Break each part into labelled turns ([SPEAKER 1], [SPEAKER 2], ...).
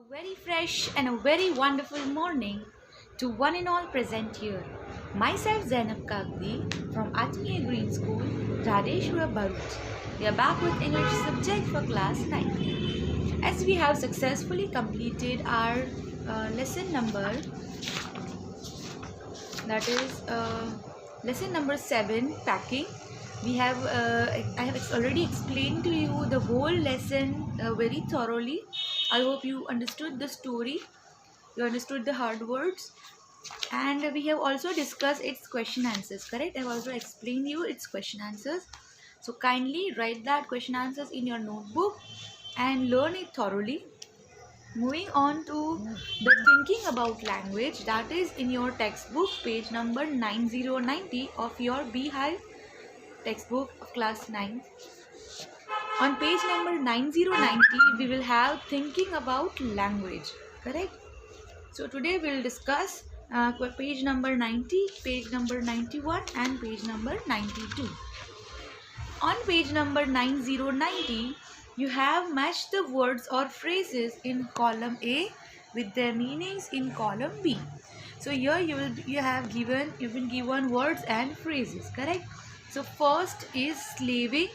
[SPEAKER 1] very fresh and a very wonderful morning to one and all present here. Myself Zainab Kagdi from Atmiya Green School, Radeshwara Bharuch. We are back with English subject for class 9. As we have successfully completed our lesson number, that is lesson number 7, packing. I have already explained to you the whole lesson very thoroughly. I hope you understood the story, you understood the hard words, and we have also discussed its question answers. Correct? I have also explained you its question answers. So kindly write that question answers in your notebook and learn it thoroughly. Moving on to the thinking about language, that is in your textbook, page number 9090 of your Beehive textbook of class 9. On page number 9090, we will have thinking about language. Correct? So today we will discuss page number 90, page number 91 and page number 92. On page number 9090, you have matched the words or phrases in column A with their meanings in column B. So here you've been given words and phrases, correct? So first is slaving,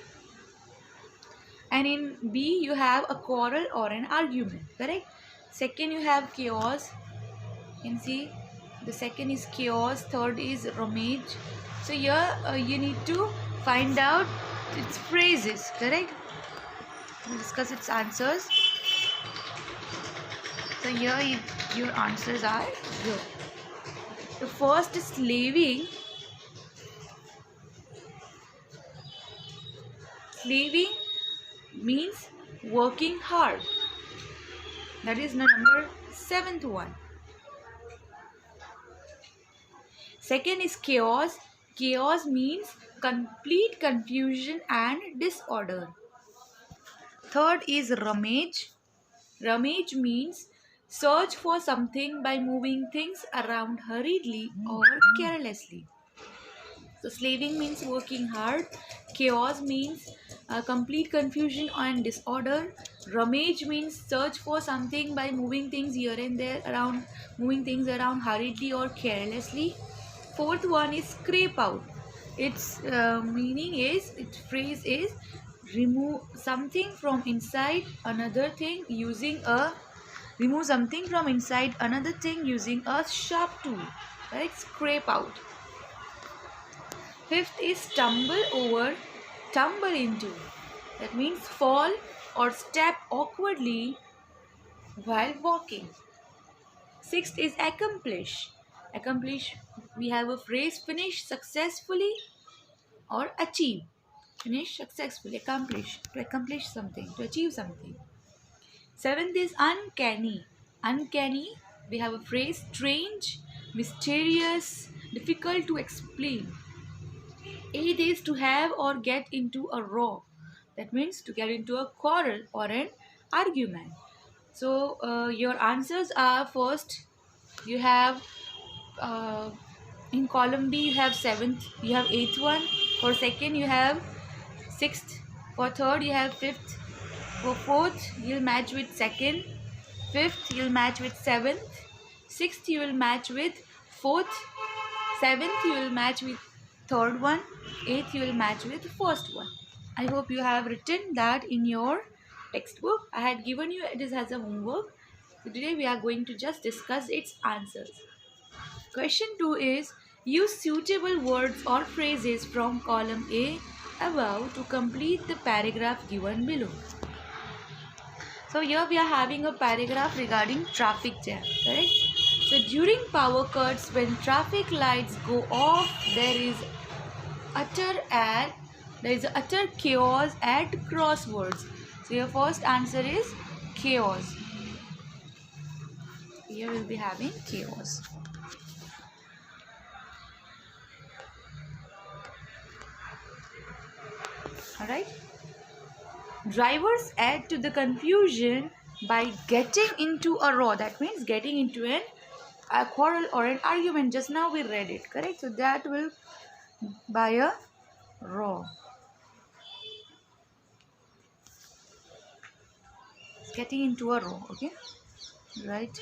[SPEAKER 1] and in B you have a quarrel or an argument, correct? Second you have chaos. You can see the second is chaos, third is rummage. So here you need to find out its phrases, correct? We'll discuss its answers. So here your answers are here. The first is slaving. Slaving means working hard. That is the number 7th one. Second is chaos. Chaos means complete confusion and disorder. Third is rummage. Rummage means search for something by moving things around hurriedly or carelessly. So slaving means working hard. Chaos means complete confusion and disorder. Rummage means search for something by moving things here and there around, moving things around hurriedly or carelessly. Fourth one is scrape out. Its phrase is remove something from inside another thing using a sharp tool. Right? Scrape out. Fifth is stumble over, tumble into. That means fall or step awkwardly while walking. Sixth is accomplish. Accomplish, we have a phrase finish successfully or achieve. Finish successfully, accomplish, to accomplish something, to achieve something. Seventh is uncanny. Uncanny, we have a phrase strange, mysterious, difficult to explain. Eighth is to have or get into a row. That means to get into a quarrel or an argument. So your answers are, first you have in column B you have 7th, you have 8th one. For second you have 6th. For third you have 5th. For fourth you'll match with second. Fifth you'll match with 7th. Sixth you will match with 4th. 7th you will match with third one. 8th you will match with first one. I hope you have written that in your textbook. I had given you this as a homework. So today we are going to just discuss its answers. Question 2 is use suitable words or phrases from column A above to complete the paragraph given below. So here we are having a paragraph regarding traffic jam, correct? So during power cuts, when traffic lights go off, there is utter chaos at crossroads. So your first answer is chaos. Here we'll be having chaos. Alright. Drivers add to the confusion by getting into a row. That means getting into a quarrel or an argument. Just now we read it, correct? So that will by a row. It's getting into a row, okay? right?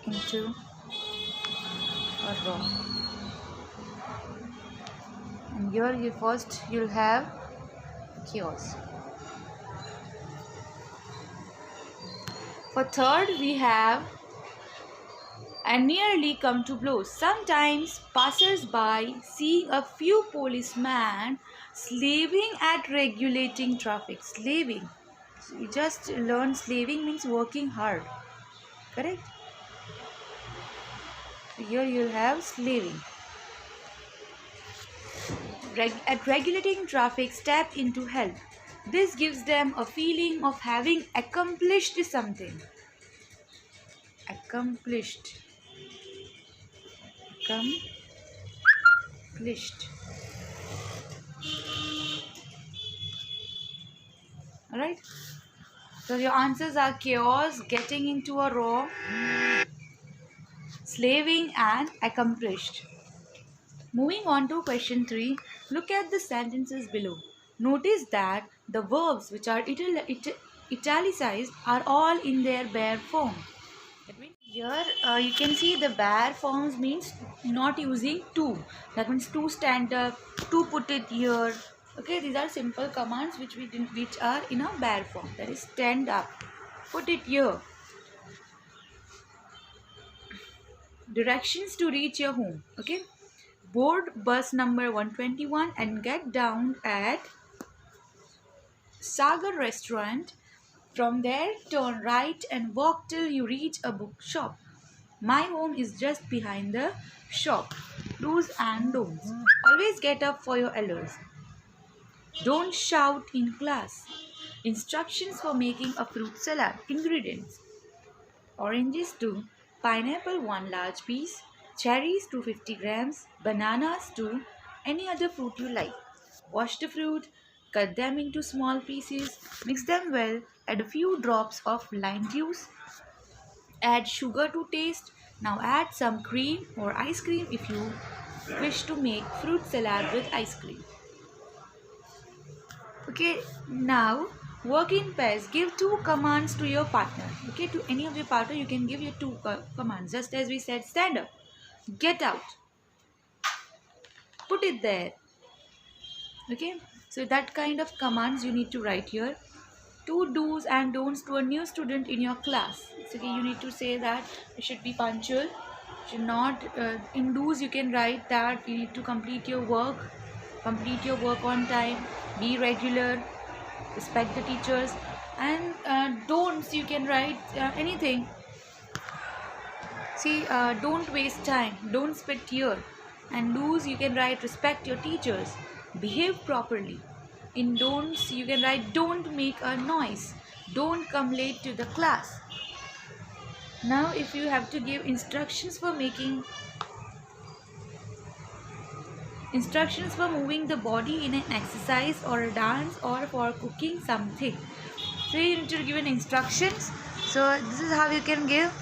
[SPEAKER 1] Into a raw. And here you first you'll have chaos. For third we have and nearly come to blows. Sometimes passers-by seeing a few policemen slaving at regulating traffic. Slaving. So you just learn slaving means working hard. Correct? So here you'll have slaving. At regulating traffic step into help. This gives them a feeling of having accomplished something. Accomplished. Accomplished. Alright? So your answers are chaos, getting into a row, slaving and accomplished. Moving on to question 3, look at the sentences below. Notice that the verbs which are italicized are all in their bare form. That means here you can see the bare forms means not using to. That means to stand up, to put it here. Okay, these are simple commands which are in a bare form. That is stand up, put it here. Directions to reach your home. Okay, board bus number 121 and get down at Sagar restaurant. From there turn right and walk till you reach a bookshop. My home is just behind the shop. Do's and don'ts. Always get up for your elders. Don't shout in class. Instructions for making a fruit salad. Ingredients: oranges 2, pineapple 1 large piece, cherries 250 grams, bananas 2, any other fruit you like. Wash the fruit, cut them into small pieces, mix them well, add a few drops of lime juice, add sugar to taste. Now add some cream or ice cream if you wish to make fruit salad with ice cream. Okay, now work in pairs. Give 2 commands to your partner. Okay, to any of your partner you can give your 2 commands. Just as we said, stand up, get out, put it there. Okay, so that kind of commands you need to write here. 2 do's and don'ts to a new student in your class. So you need to say that you should be punctual, should not in do's you can write that you need to complete your work on time, be regular, respect the teachers. And don'ts you can write anything. See, don't waste time, don't spit here. And do's you can write respect your teachers, behave properly. In don'ts you can write don't make a noise, don't come late to the class. Now if you have to give instructions for moving the body in an exercise or a dance or for cooking something, so you need to give an instructions. So this is how you can give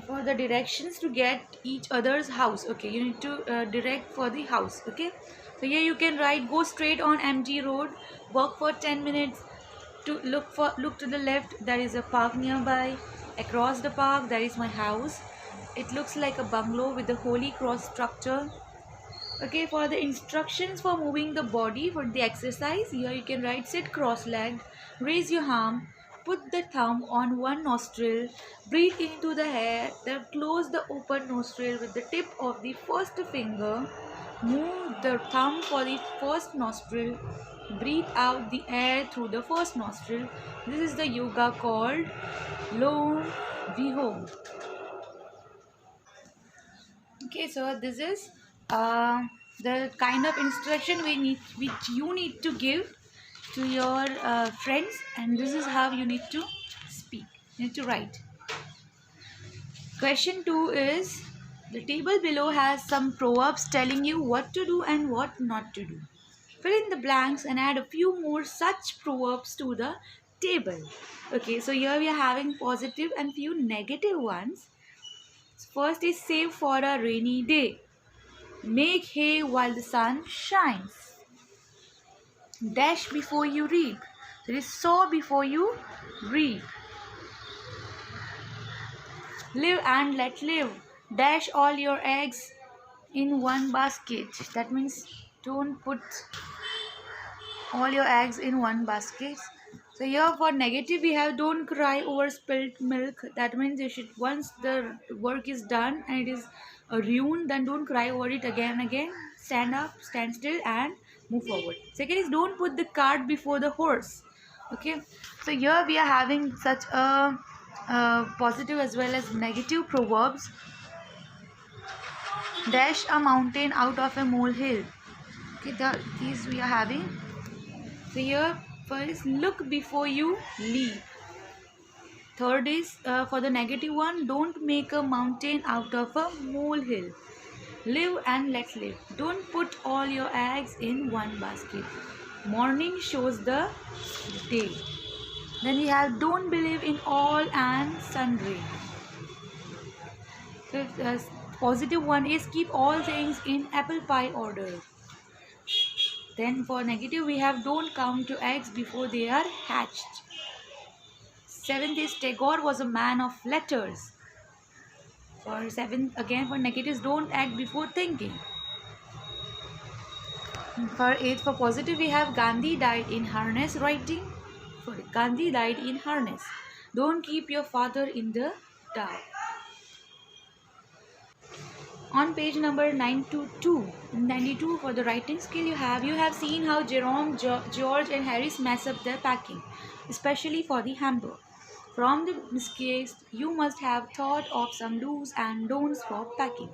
[SPEAKER 1] for the directions to get each other's house. Okay, you need to direct for the house. Okay, so here you can write go straight on empty road, walk for 10 minutes, to look to the left, there is a park nearby, across the park there is my house, it looks like a bungalow with the holy cross structure. Okay, for the instructions for moving the body for the exercise, here you can write sit cross-legged, raise your arm, put the thumb on one nostril, breathe into the air, then close the open nostril with the tip of the first finger, move the thumb for the first nostril, breathe out the air through the first nostril. This is the yoga called Lom Vihom. Okay, so this is the kind of instruction which you need to give to your friends, and this is how you need to speak, you need to write. Question 2 is, the table below has some proverbs telling you what to do and what not to do. Fill in the blanks and add a few more such proverbs to the table. Okay, so here we are having positive and few negative ones. First is save for a rainy day. Make hay while the sun shines. Dash before you reap. There is sow before you reap. Live and let live. Dash all your eggs in one basket. That means don't put all your eggs in one basket. So here for negative we have don't cry over spilt milk. That means you should, once the work is done and it is ruined, then don't cry over it again and again. Stand up, stand still and move forward. Second is don't put the cart before the horse. Okay, so here we are having such a positive as well as negative proverbs. Dash a mountain out of a molehill. Okay, these we are having. So here first look before you leap. Third is for the negative one, don't make a mountain out of a molehill. Live and let live. Don't put all your eggs in one basket. Morning shows the day. Then we have don't believe in all and sundry. So positive one is keep all things in apple pie order. Then for negative we have don't count your eggs before they are hatched. Seventh is Tagore was a man of letters. For seventh again for negatives don't act before thinking. For eighth for positive we have Gandhi died in harness writing. Sorry, Gandhi died in harness. Don't keep your father in the dark. On page number 92 for the writing skill you have seen how Jerome, George and Harris mess up their packing, especially for the hamper. From the mistakes, you must have thought of some do's and don'ts for packing.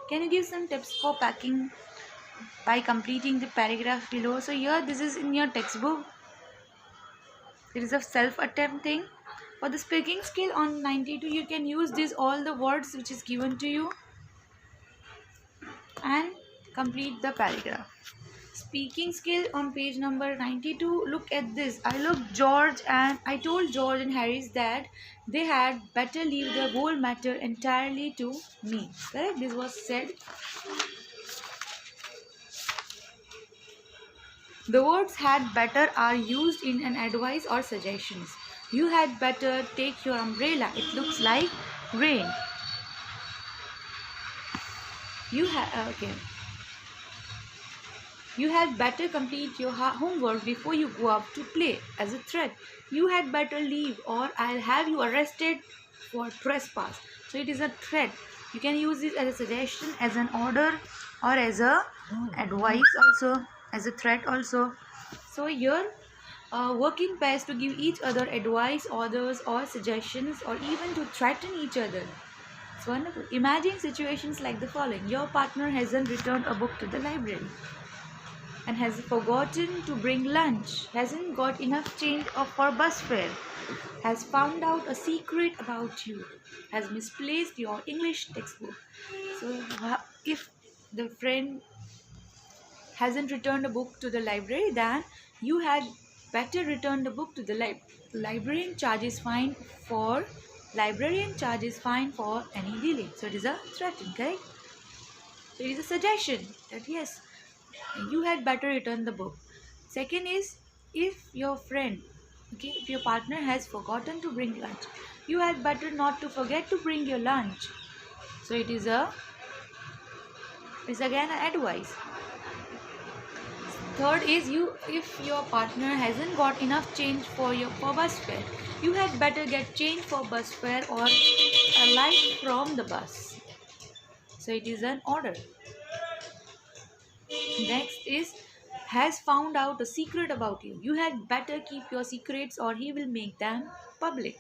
[SPEAKER 1] Can you give some tips for packing by completing the paragraph below? So here this is in your textbook. It is a self-attempt thing. For the speaking skill on 92, you can use this all the words which is given to you and complete the paragraph. Speaking skill on page number 92. Look at this. I told George and Harris that they had better leave the whole matter entirely to me. Correct? This was said. The words had better are used in an advice or suggestions. You had better take your umbrella. It looks like rain. You had better complete your homework before you go out to play. As a threat, you had better leave or I'll have you arrested for trespass. So it is a threat. You can use this as a suggestion, as an order, or as a advice also, as a threat also. So here working pairs to give each other advice, orders or suggestions, or even to threaten each other. It's wonderful. Imagine situations like the following. Your partner hasn't returned a book to the library and has forgotten to bring lunch, hasn't got enough change for bus fare, has found out a secret about you, has misplaced your English textbook. So if the friend hasn't returned a book to the library, then you had better return the book to the librarian charges fine for any delay. So it is a threaten, correct? So it is a suggestion that yes, you had better return the book. Second is if your partner has forgotten to bring lunch, you had better not to forget to bring your lunch. So it's again an advice. Third is if your partner hasn't got enough change for bus fare, you had better get change for bus fare or alight from the bus. So it is an order. Next is has found out a secret about you. You had better keep your secrets or he will make them public.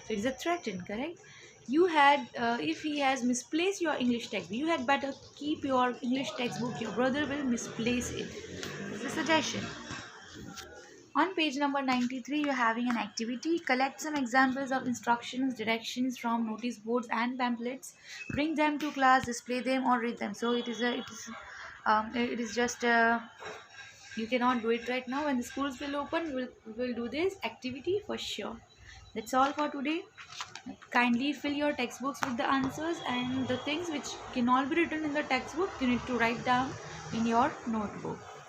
[SPEAKER 1] So it is a threaten, correct? You had if he has misplaced your English textbook, you had better keep your English textbook. Your brother will misplace it. This is a suggestion. On page number 93, you're having an activity. Collect some examples of instructions, directions from notice boards and pamphlets. Bring them to class, display them or read them. So it is just you cannot do it right now. When the schools will open, we'll do this activity for sure. That's all for today. Kindly fill your textbooks with the answers, and the things which cannot be written in the textbook you need to write down in your notebook.